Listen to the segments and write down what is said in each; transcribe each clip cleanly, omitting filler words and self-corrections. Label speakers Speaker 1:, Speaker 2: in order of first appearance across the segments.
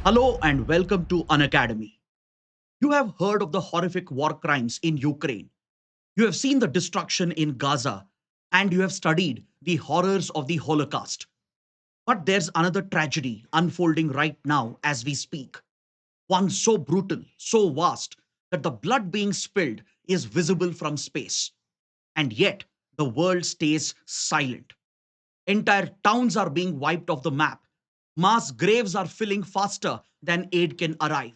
Speaker 1: Hello and welcome to Unacademy. You have heard of the horrific war crimes in Ukraine. You have seen the destruction in Gaza and you have studied the horrors of the Holocaust. But there's another tragedy unfolding right now as we speak. One so brutal, so vast, that the blood being spilled is visible from space. And yet, the world stays silent. Entire towns are being wiped off the map. Mass graves are filling faster than aid can arrive.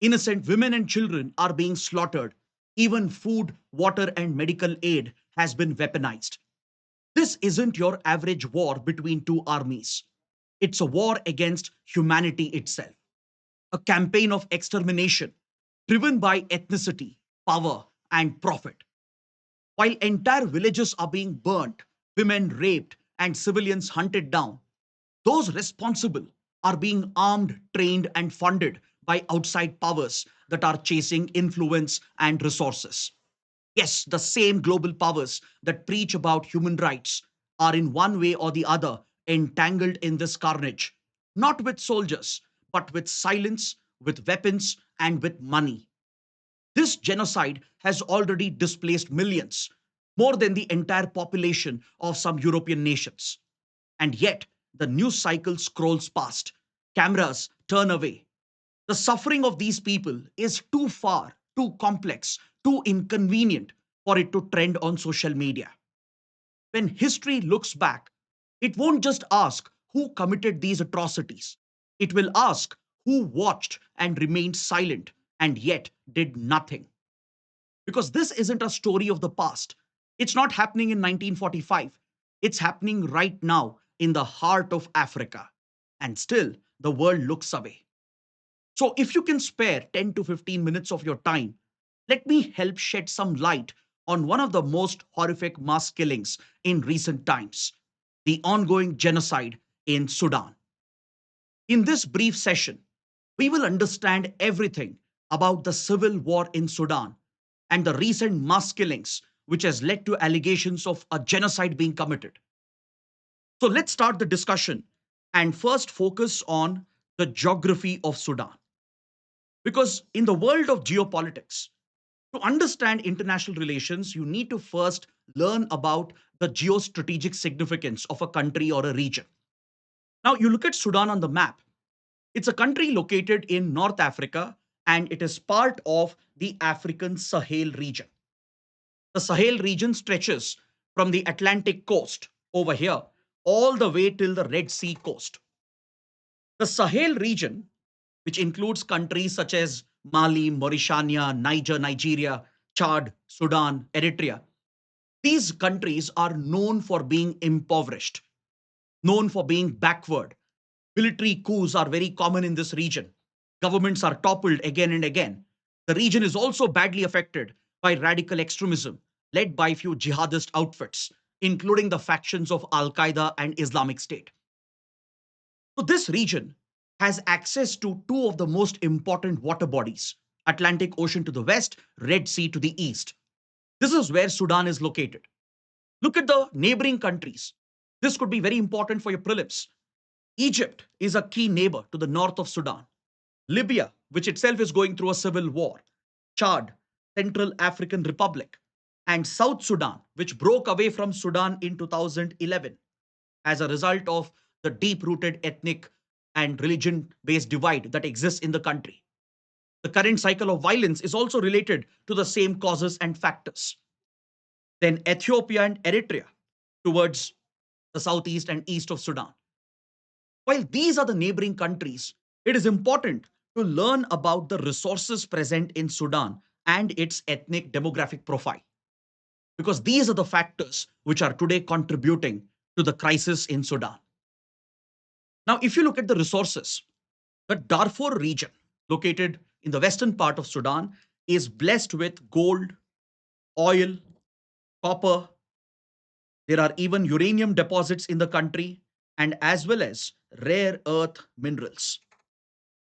Speaker 1: Innocent women and children are being slaughtered. Even food, water, and medical aid has been weaponized. This isn't your average war between two armies. It's a war against humanity itself, a campaign of extermination driven by ethnicity, power, and profit. While entire villages are being burnt, women raped, and civilians hunted down, those responsible are being armed, trained, and funded by outside powers that are chasing influence and resources. Yes, the same global powers that preach about human rights are in one way or the other entangled in this carnage, not with soldiers, but with silence, with weapons, and with money. This genocide has already displaced millions, more than the entire population of some European nations. And yet, the news cycle scrolls past. Cameras turn away. The suffering of these people is too far, too complex, too inconvenient for it to trend on social media. When history looks back, it won't just ask who committed these atrocities. It will ask who watched and remained silent and yet did nothing. Because this isn't a story of the past. It's not happening in 1945. It's happening right now in the heart of Africa. And still, the world looks away. So, if you can spare 10 to 15 minutes of your time, let me help shed some light on one of the most horrific mass killings in recent times, the ongoing genocide in Sudan. In this brief session, we will understand everything about the civil war in Sudan and the recent mass killings which has led to allegations of a genocide being committed. So let's start the discussion and first focus on the geography of Sudan. Because in the world of geopolitics, to understand international relations, you need to first learn about the geostrategic significance of a country or a region. Now, you look at Sudan on the map. It's a country located in North Africa and it is part of the African Sahel region. The Sahel region stretches from the Atlantic coast over here all the way till the Red Sea coast. The Sahel region, which includes countries such as Mali, Mauritania, Niger, Nigeria, Chad, Sudan, Eritrea, these countries are known for being impoverished, known for being backward. Military coups are very common in this region. Governments are toppled again and again. The region is also badly affected by radical extremism led by few jihadist outfits, including the factions of Al Qaeda and Islamic State. So, this region has access to two of the most important water bodies: Atlantic Ocean to the west, Red Sea to the east. This is where Sudan is located. Look at the neighboring countries. This could be very important for your prelims. Egypt is a key neighbor to the north of Sudan. Libya, which itself is going through a civil war. Chad, Central African Republic, and South Sudan, which broke away from Sudan in 2011 as a result of the deep rooted ethnic and religion based divide that exists in the country. The current cycle of violence is also related to the same causes and factors. Then Ethiopia and Eritrea towards the southeast and east of Sudan. While these are the neighboring countries, it is important to learn about the resources present in Sudan and its ethnic demographic profile, because these are the factors which are today contributing to the crisis in Sudan. Now, if you look at the resources, the Darfur region, located in the western part of Sudan, is blessed with gold, oil, copper. There are even uranium deposits in the country, and as well as rare earth minerals.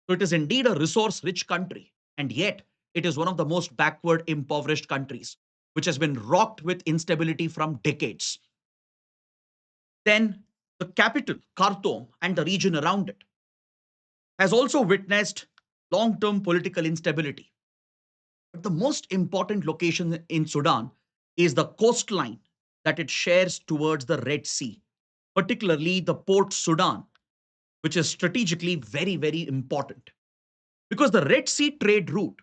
Speaker 1: So it is indeed a resource rich country, and yet it is one of the most backward, impoverished countries, which has been rocked with instability from decades. Then the capital, Khartoum, and the region around it. has also witnessed long term political instability. But the most important location in Sudan is the coastline that it shares towards the Red Sea, particularly the Port Sudan, which is strategically very, very important. Because the Red Sea trade route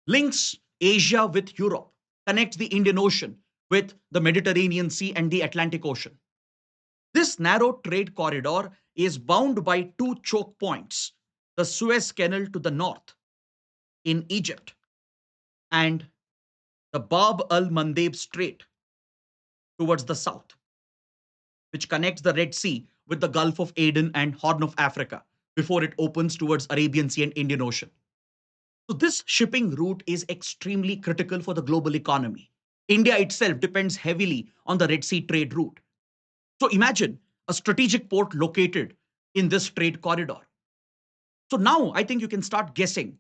Speaker 1: links Asia with Europe, connects the Indian Ocean with the Mediterranean Sea and the Atlantic Ocean. This narrow trade corridor is bound by two choke points, the Suez Canal to the north in Egypt and the Bab al Mandeb Strait towards the south, which connects the Red Sea with the Gulf of Aden and Horn of Africa before it opens towards Arabian Sea and Indian Ocean. So this shipping route is extremely critical for the global economy. India itself depends heavily on the Red Sea trade route. So imagine a strategic port located in this trade corridor. So now I think you can start guessing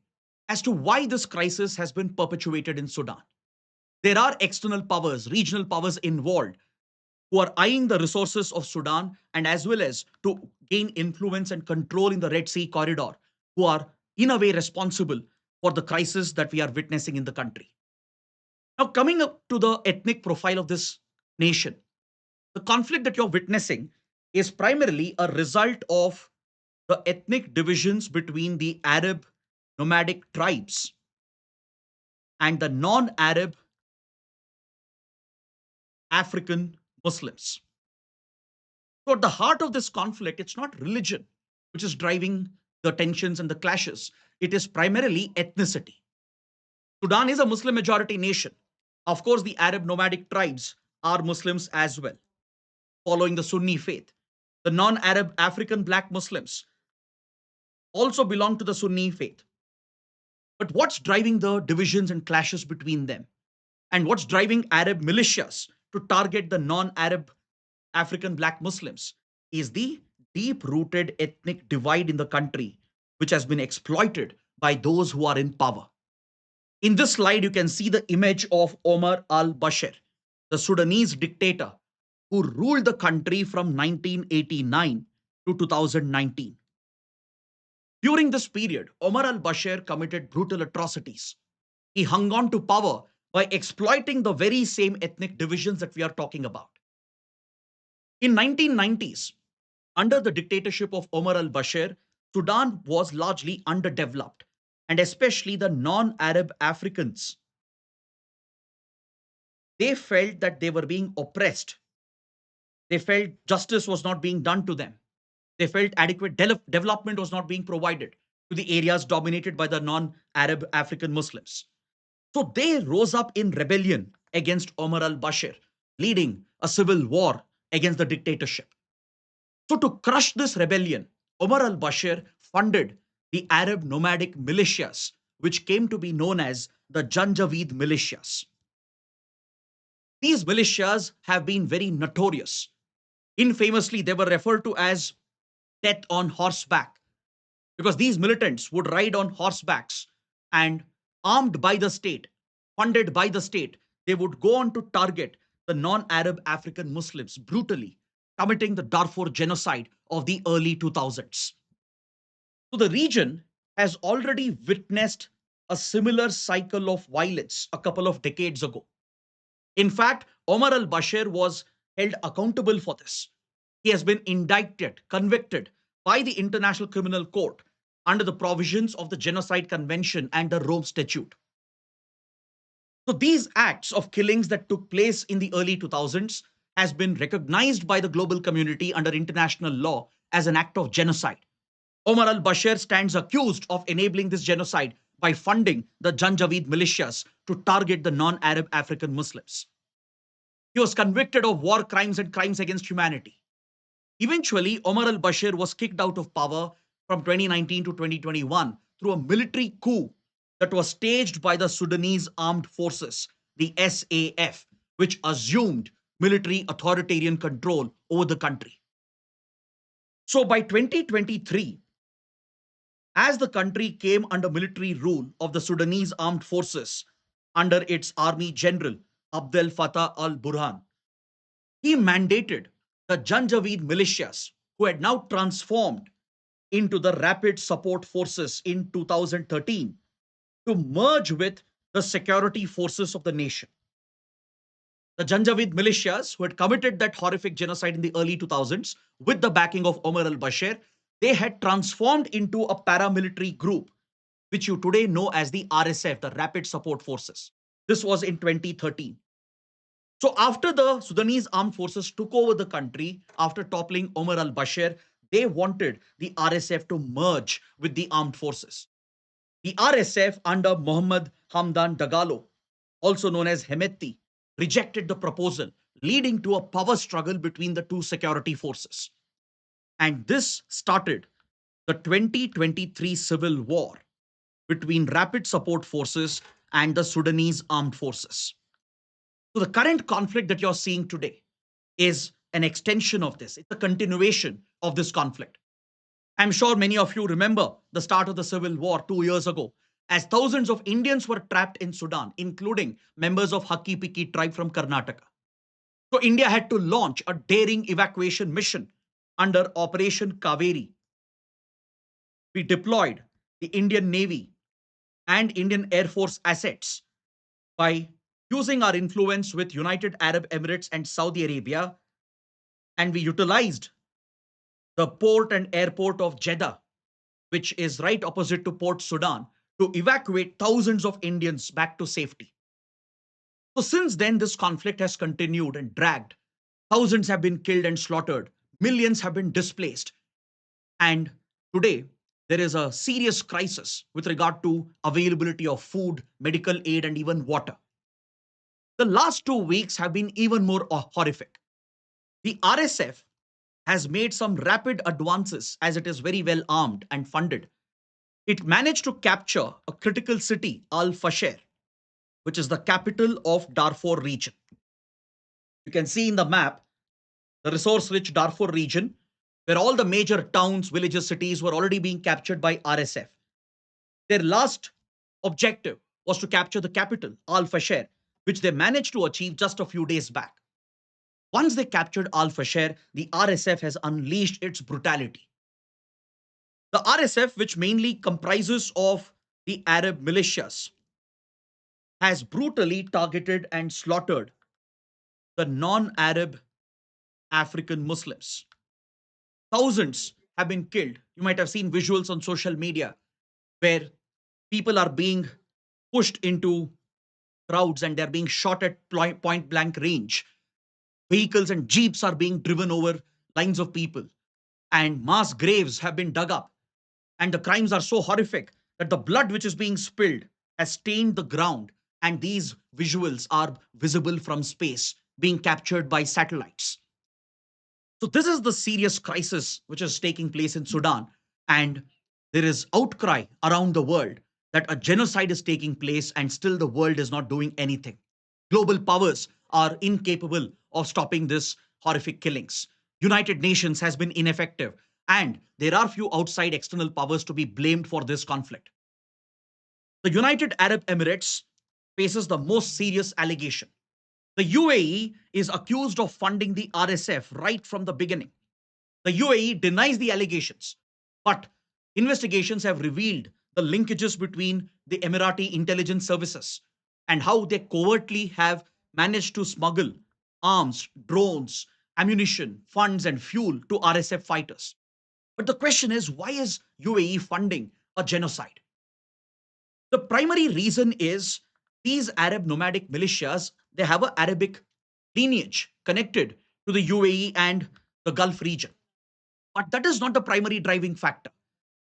Speaker 1: as to why this crisis has been perpetuated in Sudan. There are external powers, regional powers involved who are eyeing the resources of Sudan and as well as to gain influence and control in the Red Sea corridor, who are in a way responsible for the crisis that we are witnessing in the country. Now, coming up to the ethnic profile of this nation, the conflict that you're witnessing is primarily a result of the ethnic divisions between the Arab nomadic tribes and the non Arab African Muslims. So, at the heart of this conflict, it's not religion which is driving the tensions and the clashes, it is primarily ethnicity. Sudan is a Muslim majority nation. Of course, the Arab nomadic tribes are Muslims as well, following the Sunni faith. The non Arab African black Muslims also belong to the Sunni faith. But what's driving the divisions and clashes between them? And what's driving Arab militias to target the non Arab African black Muslims is the deep rooted ethnic divide in the country, which has been exploited by those who are in power. In this slide, you can see the image of Omar al-Bashir, the Sudanese dictator who ruled the country from 1989 to 2019. During this period, Omar al-Bashir committed brutal atrocities. He hung on to power by exploiting the very same ethnic divisions that we are talking about. In 1990s, under the dictatorship of Omar al-Bashir, Sudan was largely underdeveloped, and especially the non-Arab Africans. They felt that they were being oppressed. They felt justice was not being done to them. They felt adequate development was not being provided to the areas dominated by the non-Arab African Muslims. So they rose up in rebellion against Omar al-Bashir, leading a civil war against the dictatorship. So to crush this rebellion, Omar al-Bashir funded the Arab nomadic militias, which came to be known as the Janjaweed militias. These militias have been very notorious. Infamously, they were referred to as death on horseback because these militants would ride on horsebacks and, armed by the state, funded by the state, they would go on to target the non Arab African Muslims brutally, committing the Darfur genocide of the early 2000s. So the region has already witnessed a similar cycle of violence a couple of decades ago. In fact, Omar al Bashir was held accountable for this. He has been indicted, convicted by the International Criminal Court under the provisions of the Genocide Convention and the Rome Statute. So these acts of killings that took place in the early 2000s has been recognized by the global community under international law as an act of genocide. Omar al-Bashir stands accused of enabling this genocide by funding the Janjaweed militias to target the non-Arab African Muslims. He was convicted of war crimes and crimes against humanity. Eventually, Omar al-Bashir was kicked out of power from 2019 to 2021 through a military coup that was staged by the Sudanese Armed Forces, the SAF, which assumed military authoritarian control over the country. So by 2023, as the country came under military rule of the Sudanese Armed Forces under its Army General Abdel Fattah al-Burhan, he mandated the Janjaweed militias, who had now transformed into the Rapid Support Forces in 2013 to merge with the security forces of the nation. The Janjaweed militias, who had committed that horrific genocide in the early 2000s with the backing of Omar al-Bashir, they had transformed into a paramilitary group, which you today know as the RSF, the Rapid Support Forces. This was in 2013. So after the Sudanese armed forces took over the country, after toppling Omar al-Bashir, they wanted the RSF to merge with the armed forces. The RSF under Mohammed Hamdan Dagalo, also known as Hemeti, rejected the proposal, leading to a power struggle between the two security forces. And this started the 2023 civil war between Rapid Support Forces and the Sudanese armed forces. So the current conflict that you're seeing today is an extension of this. It's a continuation of this conflict. I'm sure many of you remember the start of the civil war 2 years ago, as thousands of Indians were trapped in Sudan, including members of Hakki Pikki tribe from Karnataka. So India had to launch a daring evacuation mission under Operation Kaveri. We deployed the Indian Navy and Indian Air Force assets by using our influence with United Arab Emirates and Saudi Arabia, and we utilized the port and airport of Jeddah, which is right opposite to Port Sudan, to evacuate thousands of Indians back to safety. So since then, this conflict has continued and dragged. Thousands have been killed and slaughtered. Millions have been displaced. And today, there is a serious crisis with regard to availability of food, medical aid, and even water. The last 2 weeks have been even more horrific. The RSF has made some rapid advances as it is very well armed and funded. It managed to capture a critical city, al-Fasher, which is the capital of Darfur region. You can see in the map the resource-rich Darfur region, where all the major towns, villages, cities were already being captured by RSF. Their last objective was to capture the capital, al-Fasher, which they managed to achieve just a few days back. Once they captured al-Fasher, the RSF has unleashed its brutality. The RSF, which mainly comprises of the Arab militias, has brutally targeted and slaughtered the non-Arab African Muslims. Thousands have been killed. You might have seen visuals on social media where people are being pushed into crowds and they're being shot at point blank range. Vehicles and jeeps are being driven over lines of people, and mass graves have been dug up. And the crimes are so horrific that the blood which is being spilled has stained the ground, and these visuals are visible from space, being captured by satellites. So this is the serious crisis which is taking place in Sudan, and there is outcry around the world that a genocide is taking place and still the world is not doing anything. Global powers are incapable of stopping this horrific killings. United Nations has been ineffective, and there are few outside external powers to be blamed for this conflict. The United Arab Emirates faces the most serious allegation. The UAE is accused of funding the RSF right from the beginning. The UAE denies the allegations, but investigations have revealed the linkages between the Emirati intelligence services and how they covertly have managed to smuggle arms, drones, ammunition, funds, and fuel to RSF fighters. But the question is, why is UAE funding a genocide? The primary reason is these Arab nomadic militias, they have an Arabic lineage connected to the UAE and the Gulf region. But that is not the primary driving factor.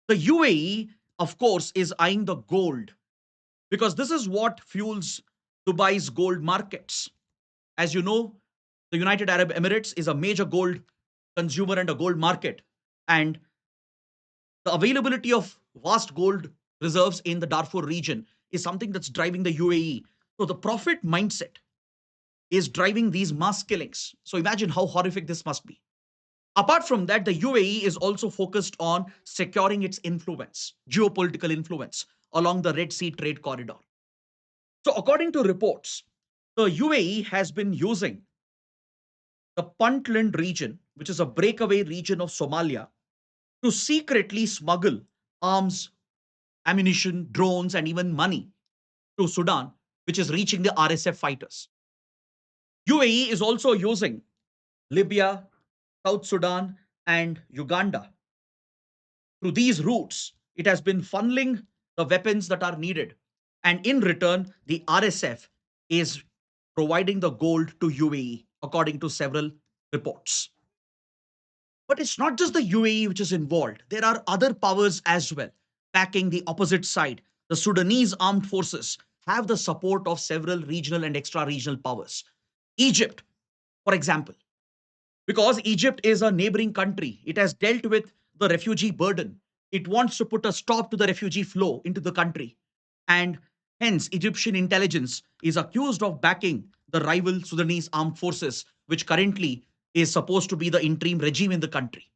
Speaker 1: The UAE, of course, is eyeing the gold because this is what fuels Dubai's gold markets. As you know, the United Arab Emirates is a major gold consumer and a gold market. And the availability of vast gold reserves in the Darfur region is something that's driving the UAE. So the profit mindset is driving these mass killings. So imagine how horrific this must be. Apart from that, the UAE is also focused on securing its influence, geopolitical influence along the Red Sea trade corridor. So according to reports, the UAE has been using the Puntland region, which is a breakaway region of Somalia, to secretly smuggle arms, ammunition, drones, and even money to Sudan, which is reaching the RSF fighters. UAE is also using Libya, South Sudan, and Uganda. Through these routes, it has been funneling the weapons that are needed. And in return, the RSF is providing the gold to UAE, according to several reports. But it's not just the UAE which is involved. There are other powers as well backing the opposite side. The Sudanese armed forces have the support of several regional and extra regional powers. Egypt, for example, because Egypt is a neighboring country, it has dealt with the refugee burden. It wants to put a stop to the refugee flow into the country. And hence, Egyptian intelligence is accused of backing the rival Sudanese armed forces, which currently is supposed to be the interim regime in the country.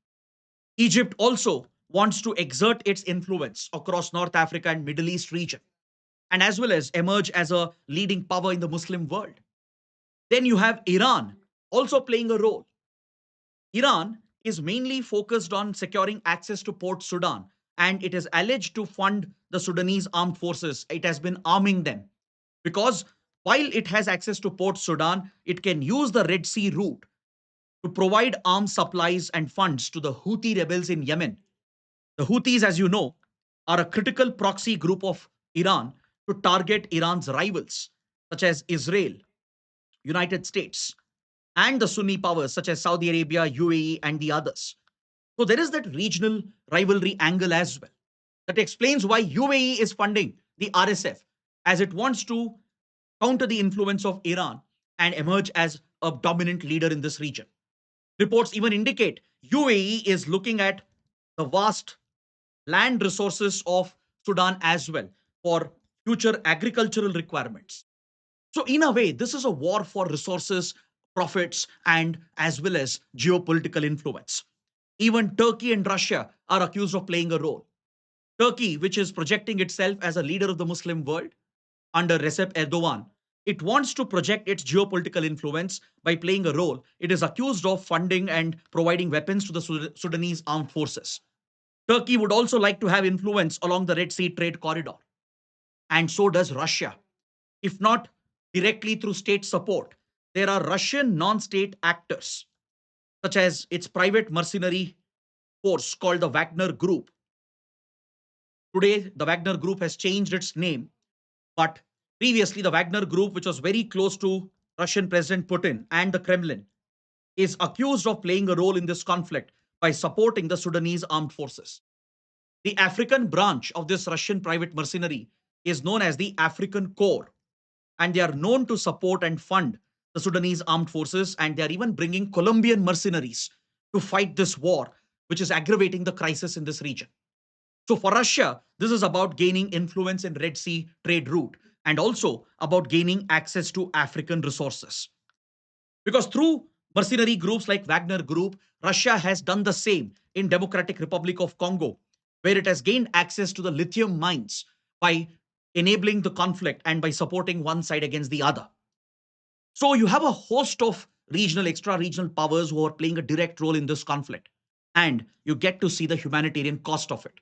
Speaker 1: Egypt also wants to exert its influence across North Africa and Middle East region, and as well as emerge as a leading power in the Muslim world. Then you have Iran also playing a role. Iran is mainly focused on securing access to Port Sudan, and it is alleged to fund the Sudanese armed forces. It has been arming them because while it has access to Port Sudan, it can use the Red Sea route to provide arms supplies and funds to the Houthi rebels in Yemen. The Houthis, as you know, are a critical proxy group of Iran to target Iran's rivals, such as Israel, United States, and the Sunni powers, such as Saudi Arabia, UAE, and the others. So there is that regional rivalry angle as well. That explains why UAE is funding the RSF as it wants to counter the influence of Iran and emerge as a dominant leader in this region. Reports even indicate UAE is looking at the vast land resources of Sudan as well for future agricultural requirements. So, in a way, this is a war for resources, profits, and as well as geopolitical influence. Even Turkey and Russia are accused of playing a role. Turkey, which is projecting itself as a leader of the Muslim world under Recep Erdogan, it wants to project its geopolitical influence by playing a role. It is accused of funding and providing weapons to the Sudanese armed forces. Turkey would also like to have influence along the Red Sea trade corridor, and so does Russia. If not directly through state support, there are Russian non state actors, such as its private mercenary force called the Wagner Group. Today, the Wagner Group has changed its name, but previously, the Wagner Group, which was very close to Russian President Putin and the Kremlin, is accused of playing a role in this conflict by supporting the Sudanese armed forces. The African branch of this Russian private mercenary is known as the African Corps, and they are known to support and fund the Sudanese armed forces, and they are even bringing Colombian mercenaries to fight this war, which is aggravating the crisis in this region. So for Russia, this is about gaining influence in Red Sea trade route and also about gaining access to African resources. Because through mercenary groups like Wagner Group, Russia has done the same in Democratic Republic of Congo, where it has gained access to the lithium mines by enabling the conflict and by supporting one side against the other. So you have a host of regional, extra regional powers who are playing a direct role in this conflict. And you get to see the humanitarian cost of it.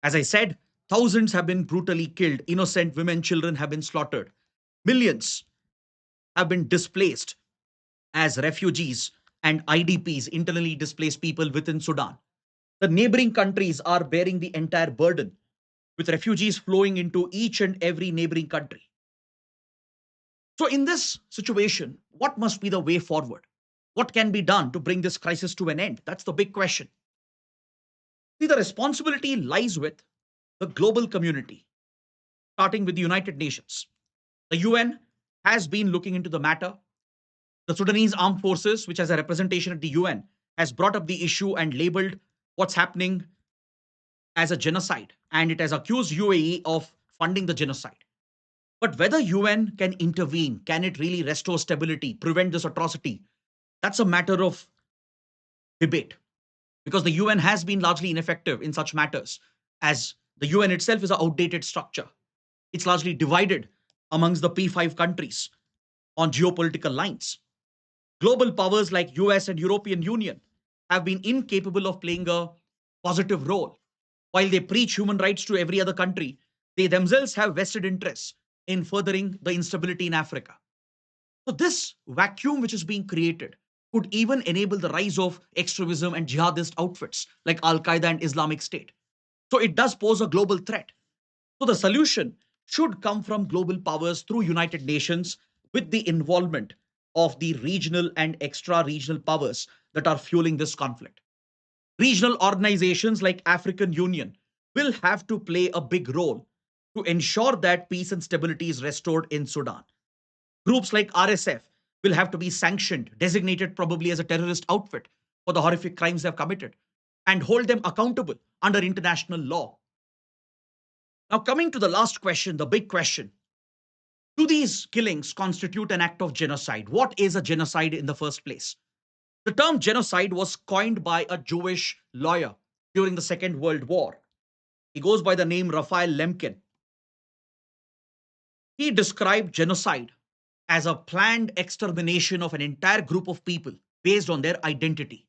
Speaker 1: As I said, thousands have been brutally killed, innocent women, children have been slaughtered, millions have been displaced as refugees and IDPs, internally displaced people within Sudan. The neighboring countries are bearing the entire burden, with refugees flowing into each and every neighboring country. So, in this situation, what must be the way forward? What can be done to bring this crisis to an end? That's the big question. See, the responsibility lies with the global community, starting with the United Nations. The UN has been looking into the matter. The Sudanese Armed Forces, which has a representation at the UN, has brought up the issue and labeled what's happening as a genocide, and it has accused UAE of funding the genocide. But whether UN can intervene, can it really restore stability, prevent this atrocity? That's a matter of debate because the UN has been largely ineffective in such matters, as the UN itself is an outdated structure. It's largely divided amongst the P5 countries on geopolitical lines. Global powers like US and European Union have been incapable of playing a positive role. While they preach human rights to every other country, they themselves have vested interests in furthering the instability in Africa. So, this vacuum which is being created could even enable the rise of extremism and jihadist outfits like Al Qaeda and Islamic State. So, it does pose a global threat. So, the solution should come from global powers through United Nations with the involvement of the regional and extra regional powers that are fueling this conflict. Regional organizations like African Union will have to play a big role to ensure that peace and stability is restored in Sudan. Groups like RSF will have to be sanctioned, designated probably as a terrorist outfit for the horrific crimes they have committed, and hold them accountable under international law. Now, coming to the last question, the big question: do these killings constitute an act of genocide? What is a genocide in the first place? The term genocide was coined by a Jewish lawyer during the Second World War. He goes by the name Raphael Lemkin. He described genocide as a planned extermination of an entire group of people based on their identity.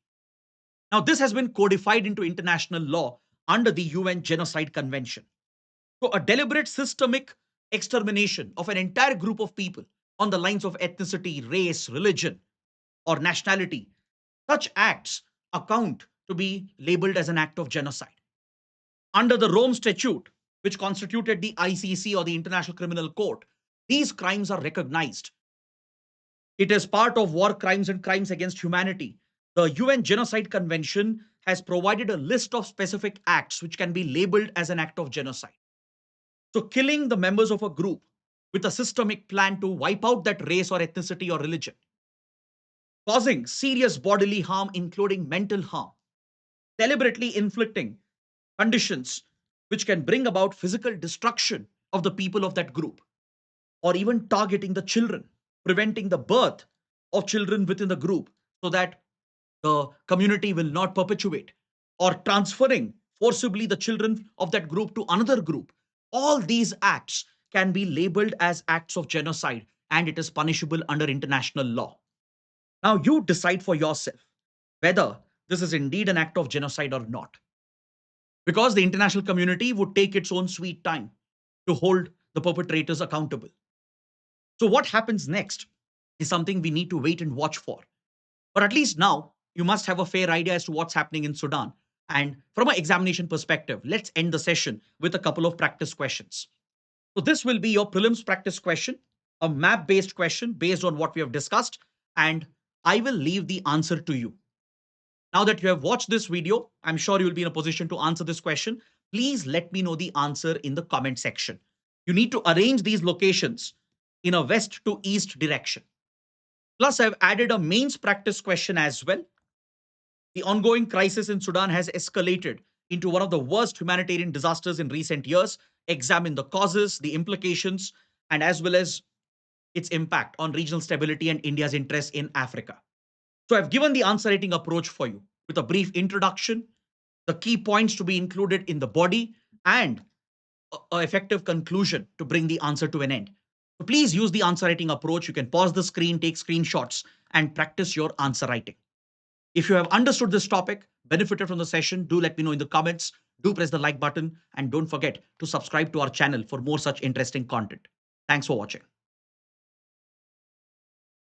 Speaker 1: Now, this has been codified into international law under the UN Genocide Convention. So, a deliberate systemic extermination of an entire group of people on the lines of ethnicity, race, religion, or nationality, such acts account to be labeled as an act of genocide. Under the Rome Statute, which constituted the ICC or the International Criminal Court, these crimes are recognized. It is part of war crimes and crimes against humanity. The UN Genocide Convention has provided a list of specific acts which can be labeled as an act of genocide. So, killing the members of a group with a systemic plan to wipe out that race or ethnicity or religion, causing serious bodily harm, including mental harm, deliberately inflicting conditions which can bring about physical destruction of the people of that group, or even targeting the children, preventing the birth of children within the group so that the community will not perpetuate, or transferring forcibly the children of that group to another group. All these acts can be labeled as acts of genocide and it is punishable under international law. Now, you decide for yourself whether this is indeed an act of genocide or not, because the international community would take its own sweet time to hold the perpetrators accountable. So, what happens next is something we need to wait and watch for. But at least now, you must have a fair idea as to what's happening in Sudan. And from an examination perspective, let's end the session with a couple of practice questions. So, this will be your prelims practice question, a map based question based on what we have discussed, and I will leave the answer to you. Now that you have watched this video, I'm sure you'll be in a position to answer this question. Please let me know the answer in the comment section. You need to arrange these locations in a west to east direction. Plus, I've added a mains practice question as well. The ongoing crisis in Sudan has escalated into one of the worst humanitarian disasters in recent years. Examine the causes, the implications, and as well as its impact on regional stability and India's interests in Africa. So I've given the answer writing approach for you with a brief introduction, the key points to be included in the body, and an effective conclusion to bring the answer to an end. So please use the answer writing approach. You can pause the screen, take screenshots, and practice your answer writing. If you have understood this topic, benefited from the session, do let me know in the comments. Do press the like button and don't forget to subscribe to our channel for more such interesting content. Thanks for watching.